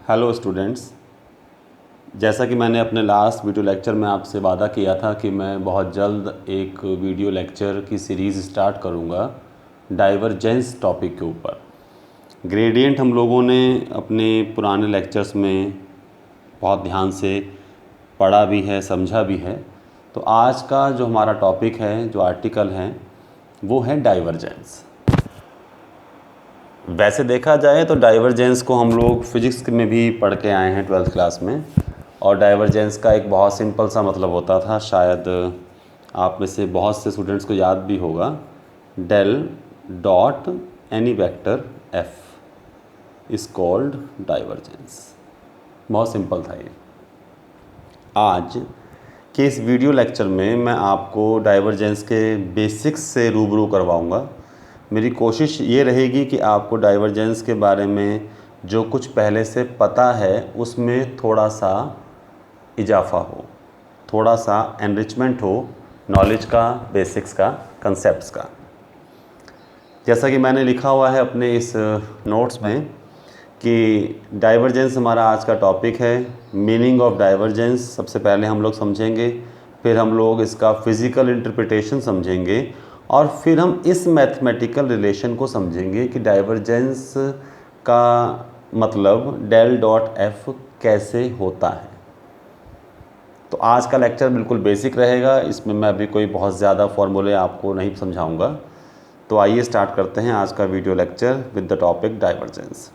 Hello students. जैसा कि मैंने अपने लास्ट वीडियो लेक्चर में आपसे वादा किया था कि मैं बहुत जल्द एक वीडियो लेक्चर की सीरीज़ स्टार्ट करूंगा डाइवर्जेंस टॉपिक के ऊपर। ग्रेडियंट हम लोगों ने अपने पुराने लेक्चर्स में बहुत ध्यान से पढ़ा भी है, समझा भी है। तो आज का जो हमारा टॉपिक है, जो आर्टिकल है, वो है डाइवर्जेंस। वैसे देखा जाए तो डाइवर्जेंस को हम लोग फिज़िक्स में भी पढ़ के आए हैं 12th क्लास में, और डाइवर्जेंस का एक बहुत सिंपल सा मतलब होता था, शायद आप में से बहुत से स्टूडेंट्स को याद भी होगा, del dot any vector F is called divergence. बहुत सिंपल था ये। आज के इस वीडियो लेक्चर में मैं आपको डाइवर्जेंस के बेसिक्स से रूबरू करवाऊंगा। मेरी कोशिश ये रहेगी कि आपको डाइवर्जेंस के बारे में जो कुछ पहले से पता है उसमें थोड़ा सा इजाफा हो, थोड़ा सा एनरिचमेंट हो नॉलेज का, बेसिक्स का, कंसेप्ट्स का। जैसा कि मैंने लिखा हुआ है अपने इस नोट्स में कि डाइवर्जेंस हमारा आज का टॉपिक है। मीनिंग ऑफ डाइवर्जेंस सबसे पहले हम लोग समझेंगे, फिर हम लोग इसका फिज़िकल इंटरप्रिटेशन समझेंगे, और फिर हम इस मैथमेटिकल रिलेशन को समझेंगे कि डाइवर्जेंस का मतलब डेल डॉट एफ कैसे होता है। तो आज का लेक्चर बिल्कुल बेसिक रहेगा, इसमें मैं अभी कोई बहुत ज़्यादा फॉर्मूले आपको नहीं समझाऊंगा। तो आइए स्टार्ट करते हैं आज का video lecture with the topic divergence.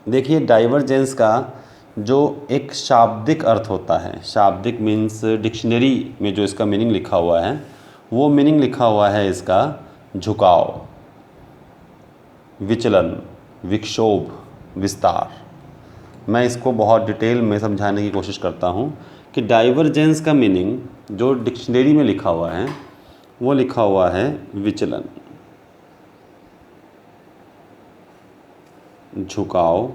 देखिए, डाइवर्जेंस का जो एक शाब्दिक अर्थ होता है, शाब्दिक मीन्स डिक्शनरी में जो इसका मीनिंग लिखा हुआ है, वो मीनिंग लिखा हुआ है इसका झुकाव, विचलन, विक्षोभ, विस्तार। मैं इसको बहुत डिटेल में समझाने की कोशिश करता हूँ कि डाइवर्जेंस का मीनिंग जो डिक्शनरी में लिखा हुआ है वो लिखा हुआ है विचलन, झुकाव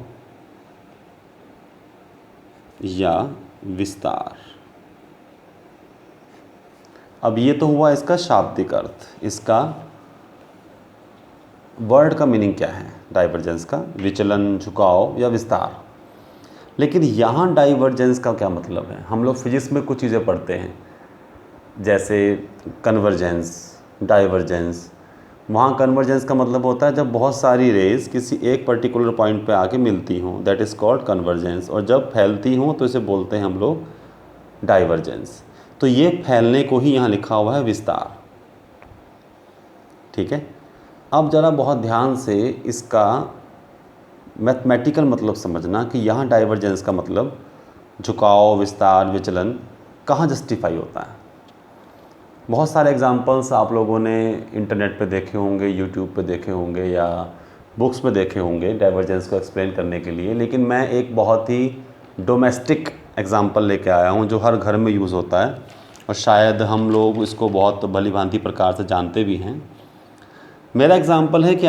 या विस्तार। अब ये तो हुआ इसका शाब्दिक अर्थ। इसका वर्ड का मीनिंग क्या है डाइवर्जेंस का? विचलन, झुकाव या विस्तार। लेकिन यहाँ डाइवर्जेंस का क्या मतलब है? हम लोग फिजिक्स में कुछ चीज़ें पढ़ते हैं, जैसे कन्वर्जेंस, डाइवर्जेंस। वहाँ कन्वर्जेंस का मतलब होता है जब बहुत सारी रेज किसी एक पर्टिकुलर पॉइंट पे आके मिलती हों, दैट इज़ कॉल्ड कन्वर्जेंस, और जब फैलती हों तो इसे बोलते हैं हम लोग डाइवर्जेंस। तो ये फैलने को ही यहाँ लिखा हुआ है विस्तार। ठीक है, अब ज़रा बहुत ध्यान से इसका मैथमेटिकल मतलब समझना कि यहाँ डाइवर्जेंस का मतलब झुकाव, विस्तार, विचलन कहाँ जस्टिफाई होता है। बहुत सारे एग्जांपल्स आप लोगों ने इंटरनेट पे देखे होंगे, यूट्यूब पे देखे होंगे या बुक्स में देखे होंगे डाइवर्जेंस को एक्सप्लेन करने के लिए, लेकिन मैं एक बहुत ही डोमेस्टिक एग्जांपल लेके आया हूँ जो हर घर में यूज़ होता है, और शायद हम लोग इसको बहुत भली भांति प्रकार से जानते भी हैं। मेरा एग्जांपल है कि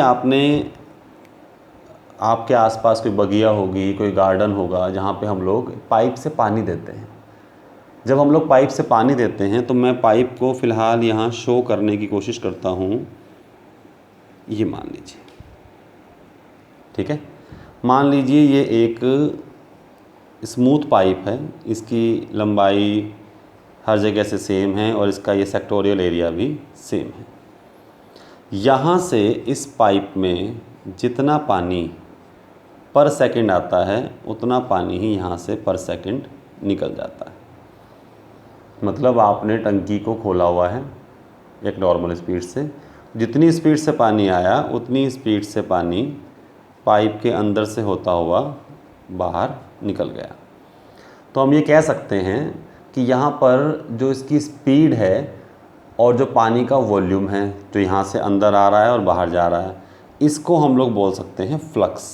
आपके आसपास कोई बगिया होगी, कोई गार्डन होगा जहाँ पे हम लोग पाइप से पानी देते हैं। जब हम लोग पाइप से पानी देते हैं तो मैं पाइप को फ़िलहाल यहाँ शो करने की कोशिश करता हूँ। ये मान लीजिए, ठीक है, मान लीजिए ये एक स्मूथ पाइप है, इसकी लंबाई हर जगह से सेम है और इसका ये सेक्टोरियल एरिया भी सेम है। यहाँ से इस पाइप में जितना पानी पर सेकंड आता है उतना पानी ही यहाँ से पर सेकंड निकल जाता है। मतलब आपने टंकी को खोला हुआ है एक नॉर्मल स्पीड से, जितनी स्पीड से पानी आया उतनी स्पीड से पानी पाइप के अंदर से होता हुआ बाहर निकल गया। तो हम ये कह सकते हैं कि यहाँ पर जो इसकी स्पीड है और जो पानी का वॉल्यूम है जो यहाँ से अंदर आ रहा है और बाहर जा रहा है, इसको हम लोग बोल सकते हैं फ्लक्स।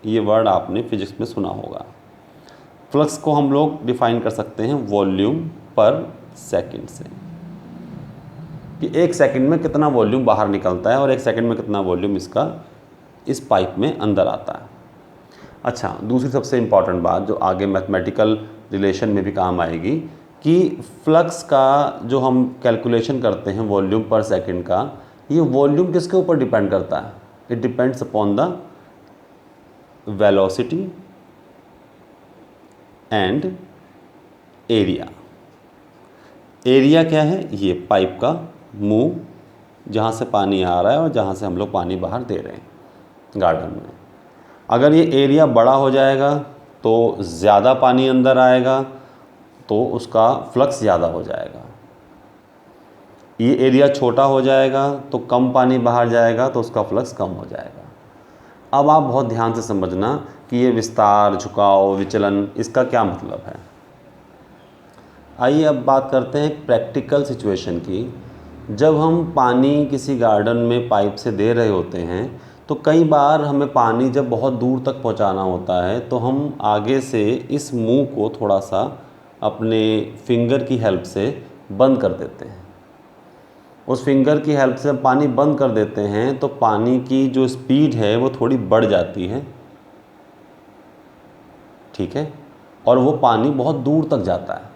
ये वर्ड आपने फिजिक्स में सुना होगा। फ्लक्स को हम लोग डिफाइन कर सकते हैं वॉल्यूम पर सेकंड से, कि एक सेकंड में कितना वॉल्यूम बाहर निकलता है और एक सेकंड में कितना वॉल्यूम इसका इस पाइप में अंदर आता है। अच्छा, दूसरी सबसे इम्पॉर्टेंट बात जो आगे मैथमेटिकल रिलेशन में भी काम आएगी, कि फ्लक्स का जो हम कैलकुलेशन करते हैं वॉल्यूम पर सेकंड का, ये वॉल्यूम किसके ऊपर डिपेंड करता है? It depends upon the velocity and area. Area क्या है? ये पाइप का मुंह, जहाँ से पानी आ रहा है और जहाँ से हम लोग पानी बाहर दे रहे हैं गार्डन में। अगर ये एरिया बड़ा हो जाएगा तो ज़्यादा पानी अंदर आएगा, तो उसका फ्लक्स ज़्यादा हो जाएगा। ये एरिया छोटा हो जाएगा तो कम पानी बाहर जाएगा, तो उसका फ्लक्स कम हो जाएगा। अब आप बहुत ध्यान से समझना कि ये विस्तार, झुकाव, विचलन, इसका क्या मतलब है। आइए अब बात करते हैं प्रैक्टिकल सिचुएशन की। जब हम पानी किसी गार्डन में पाइप से दे रहे होते हैं तो कई बार हमें पानी जब बहुत दूर तक पहुंचाना होता है तो हम आगे से इस मुंह को थोड़ा सा अपने फिंगर की हेल्प से बंद कर देते हैं। उस फिंगर की हेल्प से पानी बंद कर देते हैं तो पानी की जो स्पीड है वो थोड़ी बढ़ जाती है, ठीक है, और वो पानी बहुत दूर तक जाता है।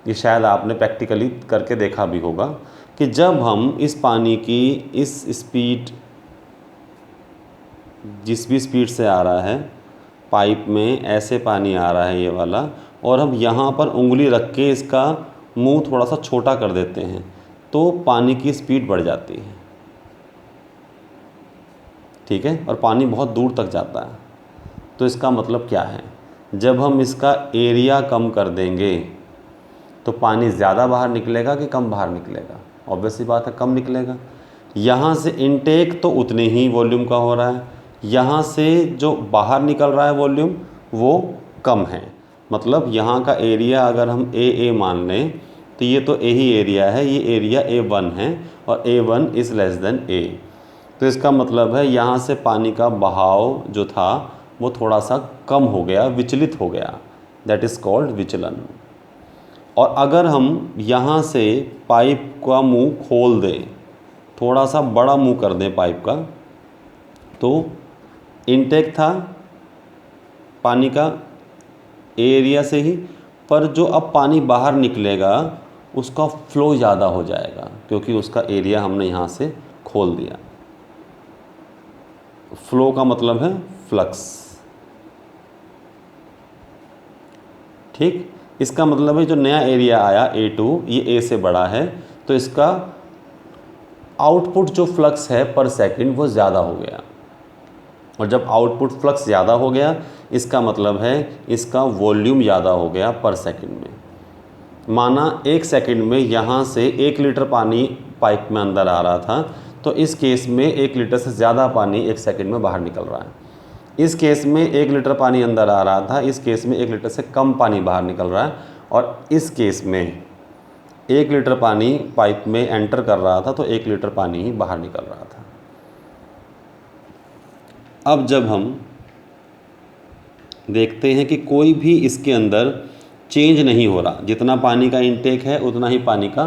ये शायद आपने प्रैक्टिकली करके देखा भी होगा कि जब हम इस पानी की इस स्पीड, जिस भी स्पीड से आ रहा है पाइप में, ऐसे पानी आ रहा है ये वाला, और हम यहाँ पर उंगली रख के इसका मुंह थोड़ा सा छोटा कर देते हैं तो पानी की स्पीड बढ़ जाती है, ठीक है, और पानी बहुत दूर तक जाता है। तो इसका मतलब क्या है? जब हम इसका एरिया कम कर देंगे तो पानी ज़्यादा बाहर निकलेगा कि कम बाहर निकलेगा? ऑब्वियस सी बात है, कम निकलेगा। यहाँ से इनटेक तो उतने ही वॉल्यूम का हो रहा है, यहाँ से जो बाहर निकल रहा है वॉल्यूम वो कम है। मतलब यहाँ का एरिया अगर हम ए मान लें तो ये तो ए ही एरिया है, ये एरिया A1 है और A1 is less than A। तो इसका मतलब है यहाँ से पानी का बहाव जो था वो थोड़ा सा कम हो गया, विचलित हो गया, दैट इज़ कॉल्ड विचलन। और अगर हम यहाँ से पाइप का मुंह खोल दें, थोड़ा सा बड़ा मुंह कर दें पाइप का, तो इनटेक था पानी का एरिया से ही, पर जो अब पानी बाहर निकलेगा उसका फ्लो ज़्यादा हो जाएगा क्योंकि उसका एरिया हमने यहाँ से खोल दिया। फ्लो का मतलब है फ्लक्स, ठीक। इसका मतलब है जो नया एरिया आया A2, ये A से बड़ा है तो इसका आउटपुट जो फ्लक्स है पर सेकंड वो ज़्यादा हो गया। और जब आउटपुट फ्लक्स ज़्यादा हो गया इसका मतलब है इसका वॉल्यूम ज़्यादा हो गया पर सेकंड में। माना 1 सेकंड में यहाँ से 1 लीटर पानी पाइप में अंदर आ रहा था, तो इस केस में 1 लीटर से ज़्यादा पानी 1 सेकंड में बाहर निकल रहा है। इस केस में 1 लीटर पानी अंदर आ रहा था, इस केस में 1 लीटर से कम पानी बाहर निकल रहा है। और इस केस में 1 लीटर पानी पाइप में एंटर कर रहा था तो 1 लीटर पानी ही बाहर निकल रहा था। अब जब हम देखते हैं कि कोई भी इसके अंदर चेंज नहीं हो रहा, जितना पानी का इनटेक है उतना ही पानी का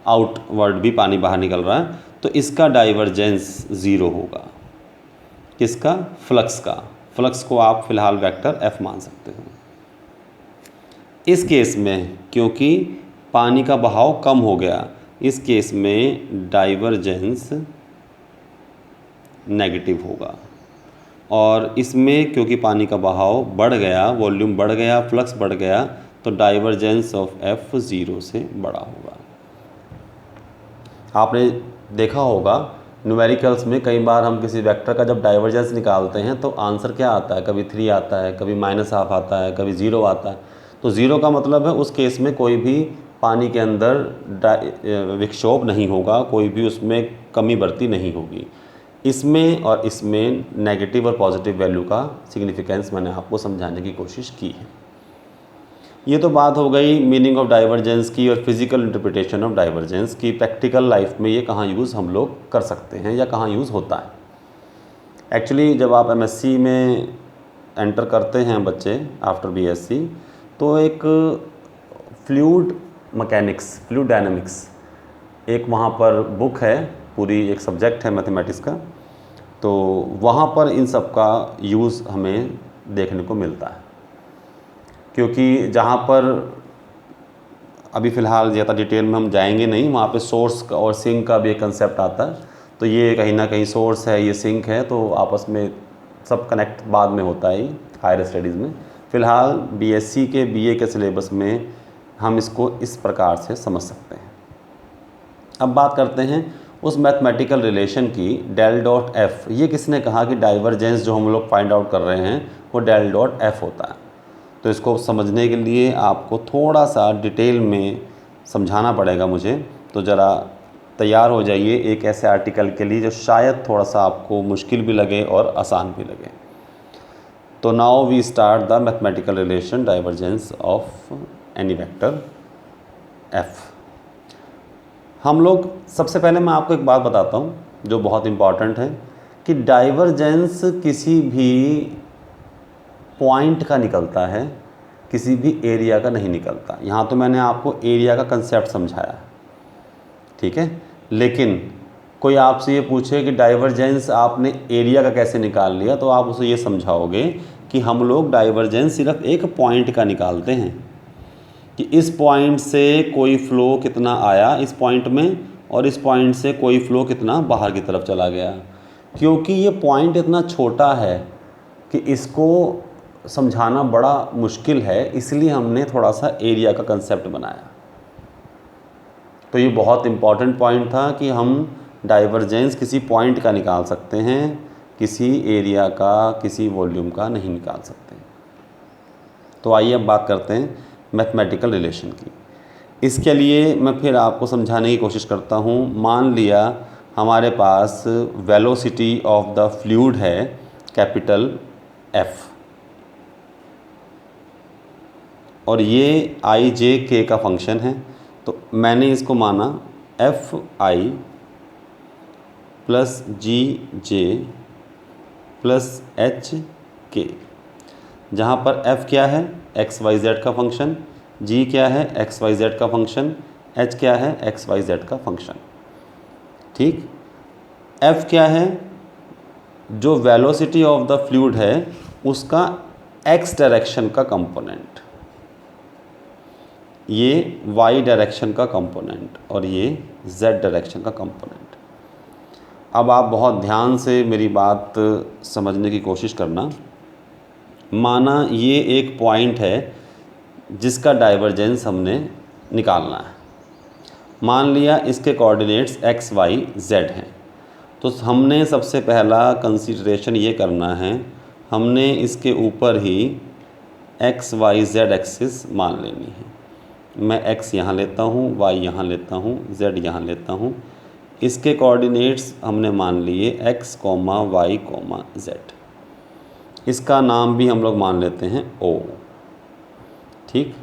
आउटवर्ड भी पानी बाहर निकल रहा है, तो इसका डाइवर्जेंस ज़ीरो होगा। किसका? फ्लक्स का। फ्लक्स को आप फिलहाल वेक्टर F मान सकते हो। इस केस में क्योंकि पानी का बहाव कम हो गया, इस केस में डाइवर्जेंस नेगेटिव होगा। और इसमें क्योंकि पानी का बहाव बढ़ गया, वॉल्यूम बढ़ गया, फ्लक्स बढ़ गया, तो डाइवर्जेंस ऑफ F 0 से बड़ा होगा। आपने देखा होगा न्यूमेरिकल्स में कई बार हम किसी वेक्टर का जब डाइवर्जेंस निकालते हैं तो आंसर क्या आता है? कभी 3 आता है, कभी -½ आता है, कभी 0 आता है। तो 0 का मतलब है उस केस में कोई भी पानी के अंदर विक्षोभ नहीं होगा, कोई भी उसमें कमी बढ़ती नहीं होगी। इसमें और इसमें नेगेटिव और पॉजिटिव वैल्यू का सिग्निफिकेंस मैंने आपको समझाने की कोशिश की है। ये तो बात हो गई मीनिंग ऑफ डाइवर्जेंस की और फिज़िकल इंटरप्रिटेशन ऑफ डाइवर्जेंस की। प्रैक्टिकल लाइफ में ये कहाँ यूज़ हम लोग कर सकते हैं या कहाँ यूज़ होता है। एक्चुअली जब आप MSc में एंटर करते हैं बच्चे आफ्टर BSc, तो एक फ्लूइड मैकेनिक्स, फ्लूइड डायनामिक्स एक वहाँ पर बुक है, पूरी एक सब्जेक्ट है मैथमेटिक्स का, तो वहाँ पर इन सब का यूज़ हमें देखने को मिलता है। क्योंकि जहाँ पर अभी फ़िलहाल ज़्यादा डिटेल में हम जाएंगे नहीं, वहाँ पे सोर्स का और सिंक का भी एक कंसेप्ट आता है। तो ये कहीं ना कहीं सोर्स है, ये सिंक है, तो आपस में सब कनेक्ट बाद में होता है हायर स्टडीज़ में। फ़िलहाल बीएससी के बीए के सिलेबस में हम इसको इस प्रकार से समझ सकते हैं। अब बात करते हैं उस मैथमेटिकल रिलेशन की, डेल डॉट एफ। ये किसने कहा कि डाइवर्जेंस जो हम लोग फाइंड आउट कर रहे हैं वो डेल डॉट एफ होता है। तो इसको समझने के लिए आपको थोड़ा सा डिटेल में समझाना पड़ेगा मुझे, तो ज़रा तैयार हो जाइए एक ऐसे आर्टिकल के लिए जो शायद थोड़ा सा आपको मुश्किल भी लगे और आसान भी लगे। तो now we start the mathematical relation divergence of any vector F. हम लोग सबसे पहले मैं आपको एक बात बताता हूँ जो बहुत इम्पॉर्टेंट है कि डाइवर्जेंस किसी भी पॉइंट का निकलता है, किसी भी एरिया का नहीं निकलता। यहाँ तो मैंने आपको एरिया का कंसेप्ट समझाया, ठीक है। लेकिन कोई आपसे ये पूछे कि डाइवर्जेंस आपने एरिया का कैसे निकाल लिया, तो आप उसे ये समझाओगे कि हम लोग डाइवर्जेंस सिर्फ एक पॉइंट का निकालते हैं कि इस पॉइंट से कोई फ़्लो कितना आया इस पॉइंट में और इस पॉइंट से कोई फ़्लो कितना बाहर की तरफ चला गया। क्योंकि ये पॉइंट इतना छोटा है कि इसको समझाना बड़ा मुश्किल है, इसलिए हमने थोड़ा सा एरिया का कंसेप्ट बनाया। तो ये बहुत इम्पॉर्टेंट पॉइंट था कि हम डाइवर्जेंस किसी पॉइंट का निकाल सकते हैं, किसी एरिया का, किसी वॉल्यूम का नहीं निकाल सकते। तो आइए अब बात करते हैं मैथमेटिकल रिलेशन की। इसके लिए मैं फिर आपको समझाने की कोशिश करता हूँ। मान लिया हमारे पास वेलोसिटी ऑफ द फ्लूइड है कैपिटल F, और ये आई जे के का फंक्शन है। तो मैंने इसको माना F I plus G J plus H K, जहाँ पर f क्या है एक्स वाई जेड का फंक्शन, g क्या है एक्स वाई जेड का फंक्शन, h क्या है एक्स वाई जेड का फंक्शन। ठीक, f क्या है, जो वेलोसिटी ऑफ द फ्लूइड है उसका x डायरेक्शन का कंपोनेंट, ये y डायरेक्शन का कंपोनेंट और ये z डायरेक्शन का कंपोनेंट। अब आप बहुत ध्यान से मेरी बात समझने की कोशिश करना। माना ये एक पॉइंट है जिसका डाइवर्जेंस हमने निकालना है। मान लिया इसके कोऑर्डिनेट्स x y z हैं। तो हमने सबसे पहला कंसीडरेशन ये करना है, हमने इसके ऊपर ही x y z एक्सिस मान लेनी है। मैं x यहाँ लेता हूँ, y यहाँ लेता हूँ, z यहाँ लेता हूँ। इसके कोऑर्डिनेट्स हमने मान लिए x, y, z। इसका नाम भी हम लोग मान लेते हैं O। ठीक,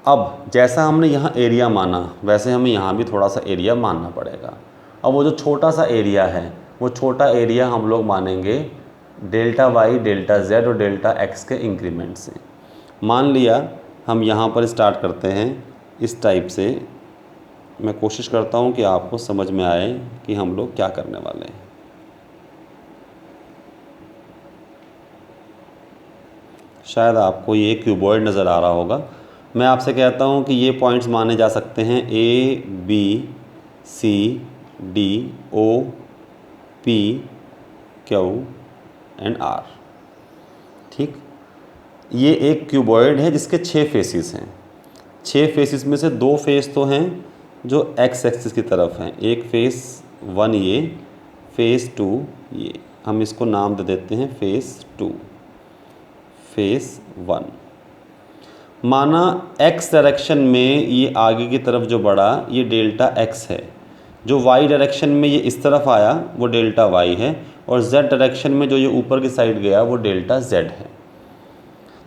अब जैसा हमने यहाँ एरिया माना वैसे हमें यहाँ भी थोड़ा सा एरिया मानना पड़ेगा। अब वो जो छोटा सा एरिया है वो छोटा एरिया हम लोग मानेंगे डेल्टा वाई, डेल्टा जेड और डेल्टा एक्स के इंक्रीमेंट से। मान लिया हम यहाँ पर स्टार्ट करते हैं इस टाइप से। मैं कोशिश करता हूँ कि आपको समझ में आए कि हम लोग क्या करने वाले हैं। शायद आपको ये क्यूबॉइड नज़र आ रहा होगा। मैं आपसे कहता हूँ कि ये पॉइंट्स माने जा सकते हैं A, B, C, D, O, P, Q and R। ठीक, ये एक क्यूबॉइड है जिसके 6 फेसिस हैं। 6 फेसिस में से 2 फेस तो हैं जो एक्स एक्सिस की तरफ हैं। एक फेस 1 ये, फेस 2 ये। हम इसको नाम दे देते हैं फेस 2, फेस 1। माना x डायरेक्शन में ये आगे की तरफ जो बढ़ा ये डेल्टा x है, जो y डायरेक्शन में ये इस तरफ आया वो डेल्टा y है, और z डायरेक्शन में जो ये ऊपर की साइड गया वो डेल्टा z है।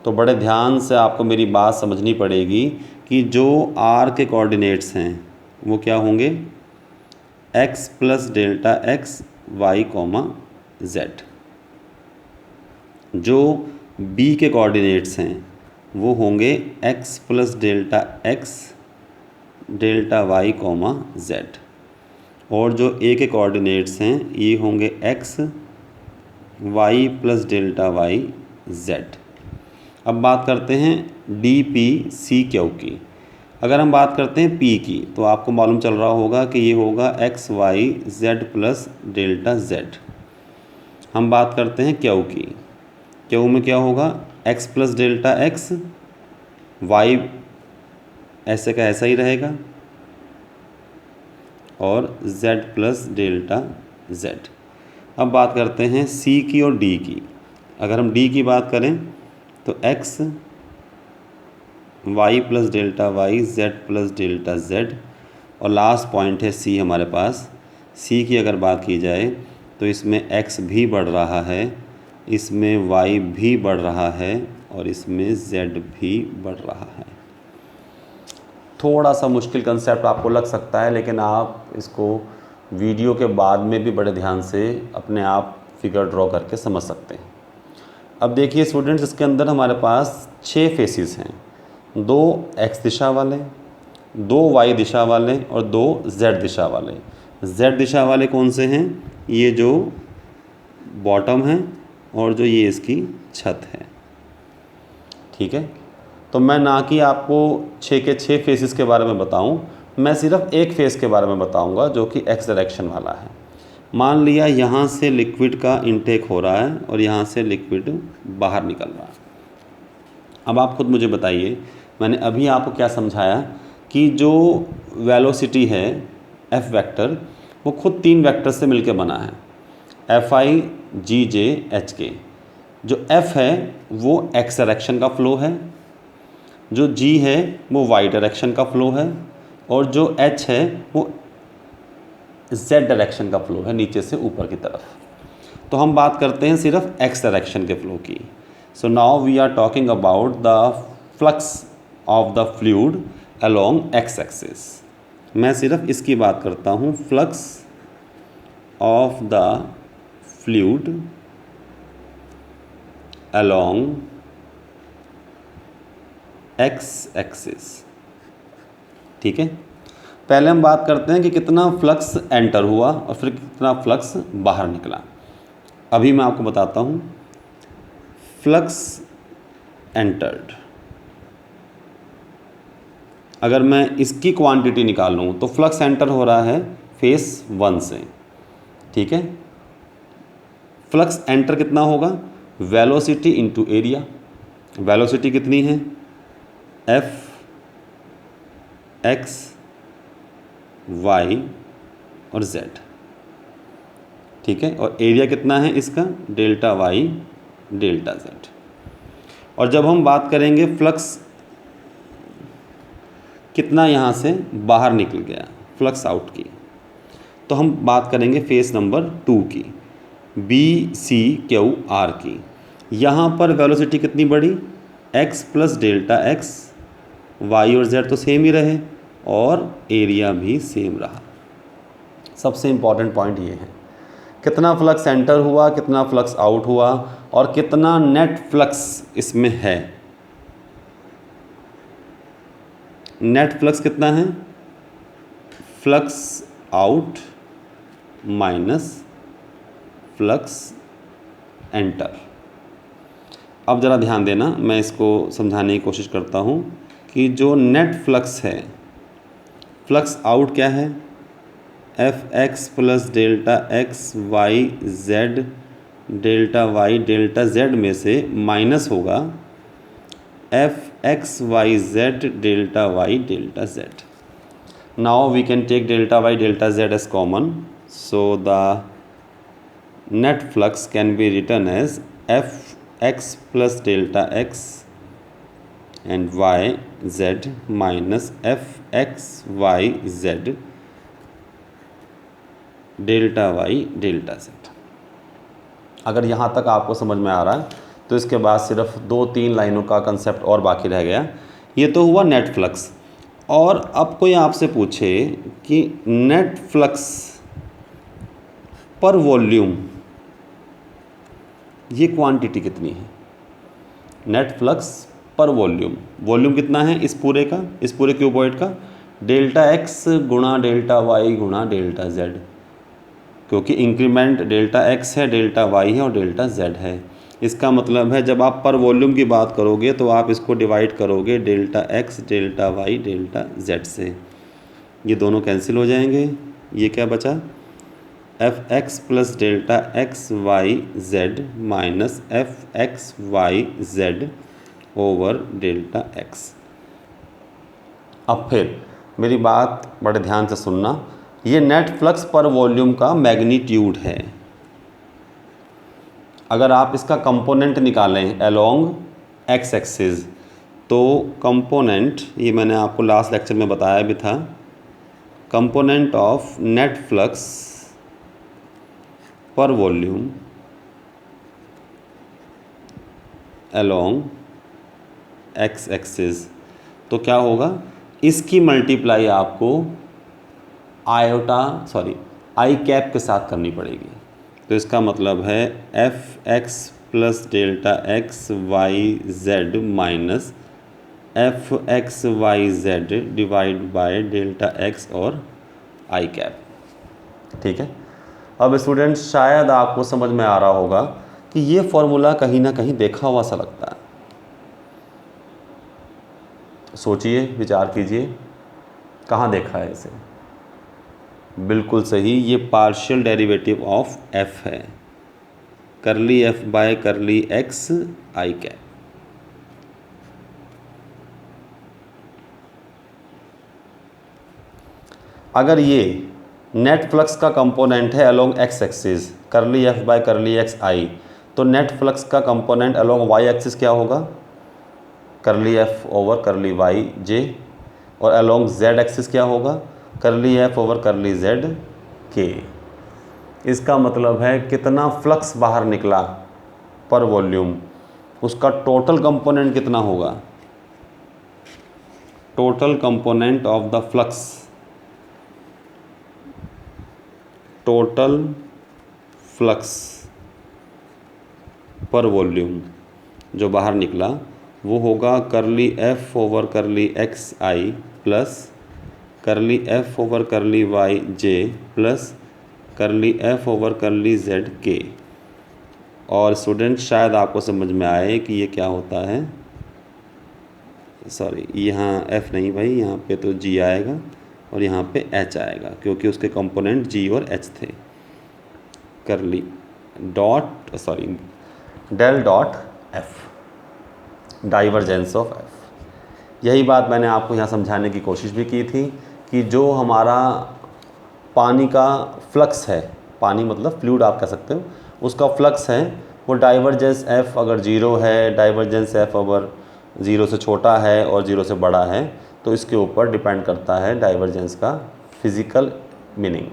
तो बड़े ध्यान से आपको मेरी बात समझनी पड़ेगी कि जो r के कोऑर्डिनेट्स हैं वो क्या होंगे x plus delta x y, z। जो b के कोऑर्डिनेट्स हैं वो होंगे x plus delta x delta y, z। और जो a के कोऑर्डिनेट्स हैं ये होंगे x y plus delta y, z। अब बात करते हैं डी पी सी क्यू की। अगर हम बात करते हैं p की तो आपको मालूम चल रहा होगा कि ये होगा x y z plus delta z। हम बात करते हैं क्यू की, क्यू में क्या होगा X plus delta X, Y ऐसे का ऐसा ही रहेगा, और z प्लस डेल्टा z। अब बात करते हैं c की और d की। अगर हम d की बात करें तो x y plus delta Y, z plus delta z, और लास्ट पॉइंट है c हमारे पास। c की अगर बात की जाए तो इसमें x भी बढ़ रहा है, इसमें y भी बढ़ रहा है, और इसमें z भी बढ़ रहा है। थोड़ा सा मुश्किल कंसेप्ट आपको लग सकता है, लेकिन आप इसको वीडियो के बाद में भी बड़े ध्यान से अपने आप फिगर ड्रॉ करके समझ सकते हैं। अब देखिए स्टूडेंट्स, इसके अंदर हमारे पास 6 फेसेस हैं, 2 x दिशा वाले, 2 y दिशा वाले और 2 z दिशा वाले। z दिशा वाले कौन से हैं? ये जो बॉटम है और जो ये इसकी छत है। ठीक है, तो मैं ना कि आपको 6 के 6 फेसेस के बारे में बताऊं, मैं सिर्फ एक फेस के बारे में बताऊंगा जो कि x डायरेक्शन वाला है। मान लिया यहाँ से लिक्विड का इनटेक हो रहा है और यहाँ से लिक्विड बाहर निकल रहा है। अब आप खुद मुझे बताइए, मैंने अभी आपको क्या समझाया कि जो वेलोसिटी है f वेक्टर, वो खुद 3 वेक्टर से मिलकर बना है, fi gj hk। जो f है वो x डायरेक्शन का फ्लो है, जो g है वो y डायरेक्शन का फ्लो है, और जो h है वो z डायरेक्शन का फ्लो है, नीचे से ऊपर की तरफ। तो हम बात करते हैं सिर्फ x डायरेक्शन के फ्लो की। So now we are talking about the flux of the fluid along x axis. मैं सिर्फ इसकी बात करता हूँ, flux of the fluid along x axis. ठीक है, पहले हम बात करते हैं कि कितना फ्लक्स एंटर हुआ और फिर कितना फ्लक्स बाहर निकला। अभी मैं आपको बताता हूँ। फ्लक्स एंटर्ड, अगर मैं इसकी क्वांटिटी निकालूँ तो फ्लक्स एंटर हो रहा है फेस 1 से। ठीक है, फ्लक्स एंटर कितना होगा? Velocity into area. वेलोसिटी कितनी है? f x y और z। ठीक है, और एरिया कितना है इसका? Delta y delta z। और जब हम बात करेंगे फ्लक्स कितना यहाँ से बाहर निकल गया, फ्लक्स आउट की, तो हम बात करेंगे फेस नंबर 2 की, बी सी क्यू आर की। यहाँ पर वेलोसिटी कितनी बढ़ी? x plus delta x, y और z तो सेम ही रहे और एरिया भी सेम रहा। सबसे इम्पॉर्टेंट पॉइंट ये है, कितना फ्लक्स एंटर हुआ, कितना फ्लक्स आउट हुआ, और कितना नेट फ्लक्स इसमें है। नेट फ्लक्स कितना है? Flux out minus flux enter. अब ज़रा ध्यान देना, मैं इसको समझाने की कोशिश करता हूँ कि जो नेट फ्लक्स है, फ्लक्स आउट क्या है? F X plus delta X Y Z delta Y delta Z में से माइनस होगा F X Y Z delta Y delta Z. Now we can take delta Y delta Z as common, so the net flux can be written as F x plus delta x and y z minus f x y z delta y delta z। अगर यहाँ तक आपको समझ में आ रहा है तो इसके बाद सिर्फ 2-3 लाइनों का कंसेप्ट और बाकी रह गया। ये तो हुआ नेट फ्लक्स। और अब कोई आपसे पूछे कि नेट फ्लक्स पर वॉल्यूम ये क्वांटिटी कितनी है? नेट फ्लक्स पर वॉल्यूम, वॉल्यूम कितना है इस पूरे का, इस पूरे क्यूबॉइड का? डेल्टा एक्स गुणा डेल्टा वाई गुणा डेल्टा जेड, क्योंकि इंक्रीमेंट डेल्टा एक्स है, डेल्टा वाई है और डेल्टा जेड है। इसका मतलब है जब आप पर वॉल्यूम की बात करोगे तो आप इसको डिवाइड करोगे delta X delta Y delta Z से। ये दोनों कैंसिल हो जाएंगे। ये क्या बचा? F X plus delta X Y Z minus F X Y Z over delta X. अब फिर मेरी बात बड़े ध्यान से सुनना, ये नेट फ्लक्स पर वॉल्यूम का मैग्नीट्यूड है। अगर आप इसका कंपोनेंट निकालें अलोंग एक्स एक्सिस, तो कंपोनेंट, ये मैंने आपको लास्ट लेक्चर में बताया भी था, कंपोनेंट ऑफ नेट फ्लक्स पर वॉल्यूम अलोंग एक्स एक्सिस, तो क्या होगा, इसकी मल्टीप्लाई आपको आई कैप के साथ करनी पड़ेगी। तो इसका मतलब है F X plus delta X Y Z minus F X Y Z divide by delta X और आई कैप। ठीक है। अब स्टूडेंट शायद आपको समझ में आ रहा होगा कि ये फॉर्मूला कहीं ना कहीं देखा हुआ सा लगता है। सोचिए, विचार कीजिए, कहाँ देखा है इसे। बिल्कुल सही, ये पार्शियल डेरिवेटिव ऑफ एफ है, करली एफ बाय करली एक्स आई कैप। अगर ये नेट फ्लक्स का कंपोनेंट है अलोंग एक्स एक्सिस, करली एफ बाय करली एक्स आई, तो नेट फ्लक्स का कंपोनेंट अलोंग वाई एक्सिस क्या होगा, curly f over curly y जे, और अलोंग जेड एक्सिस क्या होगा, curly f over curly z के। इसका मतलब है कितना फ्लक्स बाहर निकला पर वॉल्यूम, उसका टोटल कंपोनेंट कितना होगा, total component of the flux, total flux पर वॉल्यूम जो बाहर निकला वो होगा curly f over curly x i plus curly f over curly y j plus curly f over curly z के। और स्टूडेंट शायद आपको समझ में आए कि ये क्या होता है, सॉरी यहाँ एफ नहीं भाई, यहाँ पे तो जी आएगा और यहाँ पे एच आएगा, क्योंकि उसके कंपोनेंट जी और एच थे। करली dot del dot F, divergence of F. यही बात मैंने आपको यहाँ समझाने की कोशिश भी की थी कि जो हमारा पानी का फ्लक्स है, पानी मतलब फ्लूइड आप कह सकते हो, उसका फ्लक्स है वो डाइवर्जेंस एफ अगर ज़ीरो है, डाइवर्जेंस एफ अगर ज़ीरो से छोटा है और ज़ीरो से बड़ा है, तो इसके ऊपर डिपेंड करता है डाइवर्जेंस का फिज़िकल मीनिंग।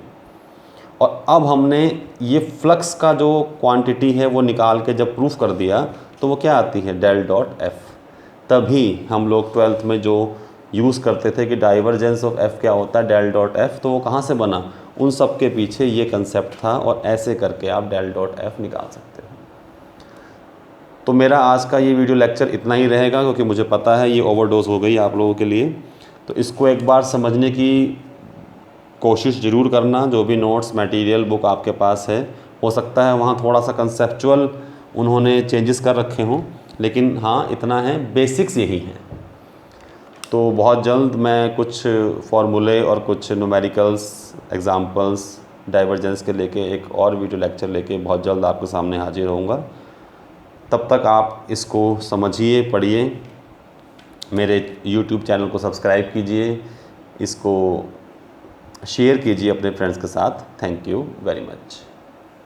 और अब हमने ये फ्लक्स का जो क्वांटिटी है वो निकाल के जब प्रूफ कर दिया, तो वो क्या आती है, डेल डॉट एफ। तभी हम लोग 12th में जो यूज़ करते थे कि डाइवर्जेंस ऑफ एफ क्या होता है, डेल डॉट एफ, तो वो कहाँ से बना, उन सब के पीछे ये कंसेप्ट था, और ऐसे करके आप डेल डॉट एफ निकाल सकते हो। तो मेरा आज का ये वीडियो लेक्चर इतना ही रहेगा, क्योंकि मुझे पता है ये ओवरडोज हो गई आप लोगों के लिए। तो इसको एक बार समझने की कोशिश ज़रूर करना। जो भी नोट्स मटेरियल बुक आपके पास है, हो सकता है वहाँ थोड़ा सा कंसेप्चुअल उन्होंने चेंजेस कर रखे हों, लेकिन हाँ इतना है, बेसिक्स यही हैं। तो बहुत जल्द मैं कुछ फॉर्मूले और कुछ न्यूमेरिकल्स एग्जांपल्स डाइवर्जेंस के लेके एक और वीडियो लेक्चर लेके बहुत जल्द आपके सामने हाजिर होऊंगा। तब तक आप इसको समझिए, पढ़िए, मेरे YouTube चैनल को सब्सक्राइब कीजिए, इसको शेयर कीजिए अपने फ्रेंड्स के साथ। Thank you very much.